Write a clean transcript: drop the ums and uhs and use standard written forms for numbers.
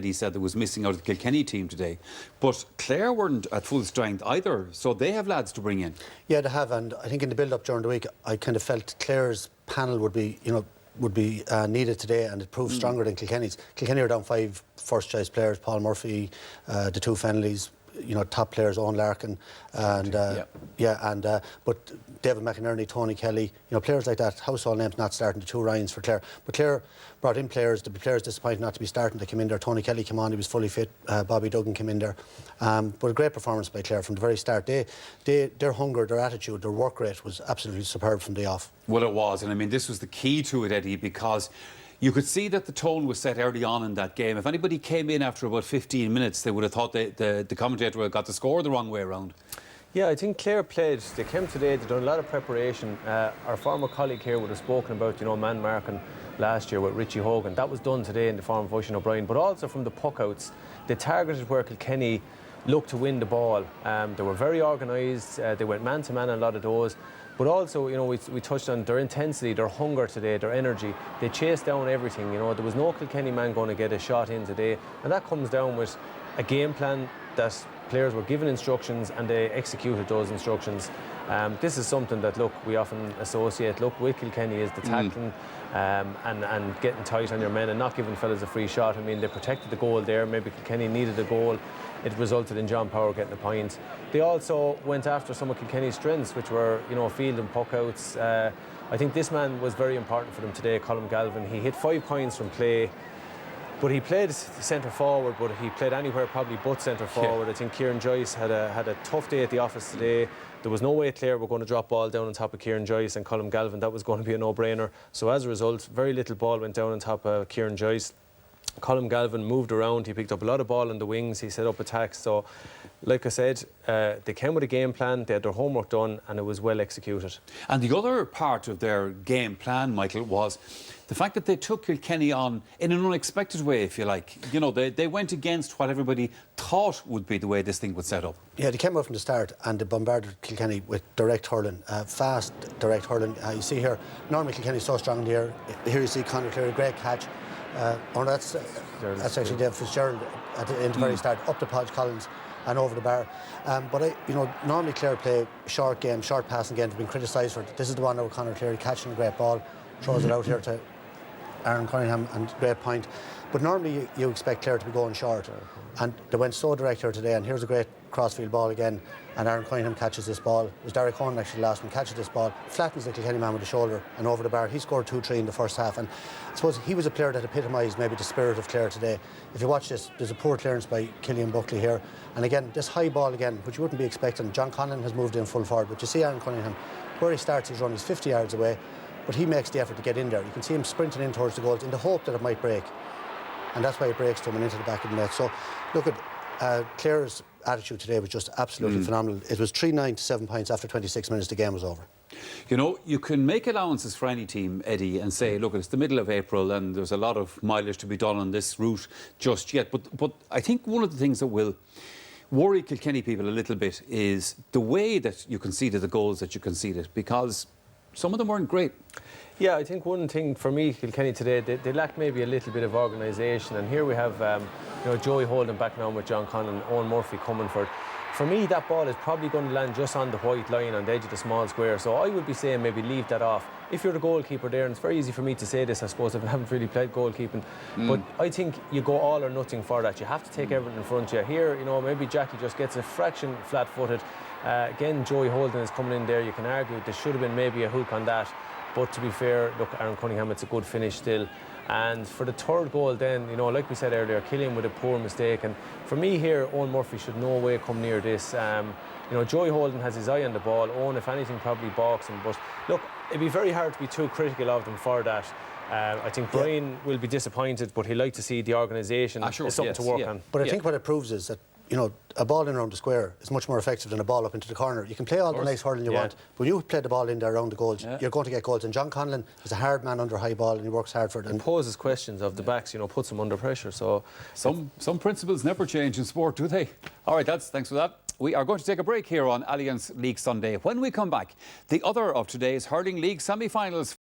He said that was missing out of the Kilkenny team today. But Clare weren't at full strength either, so they have lads to bring in. Yeah, they have, and I think in the build-up during the week, I kind of felt Clare's panel would be, needed today, and it proved stronger than Kilkenny's. Kilkenny are down 5 first-choice players: Paul Murphy, the 2 Fennellys, top players, Owen Larkin, and but David McInerney, Tony Kelly, players like that, household names not starting, the 2 Ryans for Clare. But Clare brought in players, the players disappointed not to be starting. They came in there. Tony Kelly came on, he was fully fit. Bobby Duggan came in there. But a great performance by Clare from the very start. Their hunger, their attitude, their work rate was absolutely superb from the off. Well, it was, and I mean, this was the key to it, Eddie, because you could see that the tone was set early on in that game. If anybody came in after about 15 minutes, they would have thought the commentator would have got the score the wrong way around. Yeah, I think Clare played. They came today, they've done a lot of preparation. Our former colleague here would have spoken about, man marking last year with Richie Hogan. That was done today in the form of Oisin O'Brien, but also from the puckouts. They targeted where Kilkenny looked to win the ball. They were very organised. They went man-to-man on a lot of those. But also, we touched on their intensity, their hunger today, their energy. They chased down everything. There was no Kilkenny man going to get a shot in today. And that comes down with a game plan that players were given instructions and they executed those instructions. This is something that, we often associate, with Kilkenny is the tackling and getting tight on your men and not giving fellas a free shot. I mean, they protected the goal there. Maybe Kilkenny needed a goal. It resulted in John Power getting a point. They also went after some of Kilkenny's strengths, which were, field and puckouts. I think this man was very important for them today, Colm Galvin. He hit 5 points from play. But he played centre forward, but he played anywhere probably but centre forward. Yeah. I think Kieran Joyce had a tough day at the office today. There was no way Clare were going to drop ball down on top of Kieran Joyce and Colm Galvin. That was going to be a no-brainer. So as a result, very little ball went down on top of Kieran Joyce. Colm Galvin moved around. He picked up a lot of ball on the wings. He set up attacks. So, like I said, they came with a game plan. They had their homework done, and it was well executed. And the other part of their game plan, Michael, was the fact that they took Kilkenny on in an unexpected way, if you like. They went against what everybody thought would be the way this thing would set up. Yeah, they came out from the start and they bombarded Kilkenny with direct hurling, fast direct hurling. You see here, normally Kilkenny is so strong in the air. Here you see Conor Cleary, great catch. That's actually Dave Fitzgerald in the very start, up to Podge Collins and over the bar. But normally Clare play short game, short passing game. They've been criticised for it. This is the one now with Conor Cleary catching a great ball, throws it out here to Aaron Cunningham, and great point. But normally you expect Clare to be going short, and they went so direct here today. And here's a great crossfield ball again, and Aaron Cunningham catches this ball. It was Derek Conan actually last one, catches this ball, flattens the Kilkenny man with the shoulder and over the bar. He scored 2-3 in the first half, and I suppose he was a player that epitomised maybe the spirit of Clare today. If you watch this, there's a poor clearance by Killian Buckley here, and again this high ball again, which you wouldn't be expecting. John Conlon has moved in full forward, but you see Aaron Cunningham where he starts his run, he's 50 yards away, but he makes the effort to get in there. You can see him sprinting in towards the goals in the hope that it might break, and that's why it breaks to him and into the back of the net. So look at Clare's attitude today was just absolutely phenomenal. It was 3-9 to 7 points after 26 minutes. The game was over. You can make allowances for any team, Eddie, and say, look, it's the middle of April and there's a lot of mileage to be done on this route just yet. But I think one of the things that will worry Kilkenny people a little bit is the way that you conceded the goals that you conceded, because some of them weren't great. Yeah, I think one thing for me, Kilkenny today, they lacked maybe a little bit of organisation. And here we have, Joey Holden backing on with John Conlon, Owen Murphy coming for it. For me, that ball is probably going to land just on the white line on the edge of the small square. So I would be saying maybe leave that off. If you're the goalkeeper there, and it's very easy for me to say this, I suppose, if I haven't really played goalkeeping, but I think you go all or nothing for that. You have to take everything in front of you. Here, maybe Jackie just gets a fraction flat-footed. Again, Joey Holden is coming in there. You can argue there should have been maybe a hook on that. But to be fair, look, Aaron Cunningham, it's a good finish still. And for the third goal then, like we said earlier, Killian with a poor mistake. And for me here, Owen Murphy should no way come near this. Joey Holden has his eye on the ball. Owen, if anything, probably balks him. But look, it'd be very hard to be too critical of them for that. I think Brian will be disappointed, but he'd like to see the organisation as something to work on. But I think what it proves is that a ball in around the square is much more effective than a ball up into the corner. You can play all the nice hurling you want, but when you play the ball in there around the goals, you're going to get goals. And John Conlon is a hard man under high ball, and he works hard for it. And poses questions of the backs, puts them under pressure. So some principles never change in sport, do they? All right, thanks for that. We are going to take a break here on Allianz League Sunday. When we come back, the other of today's Hurling League semi-finals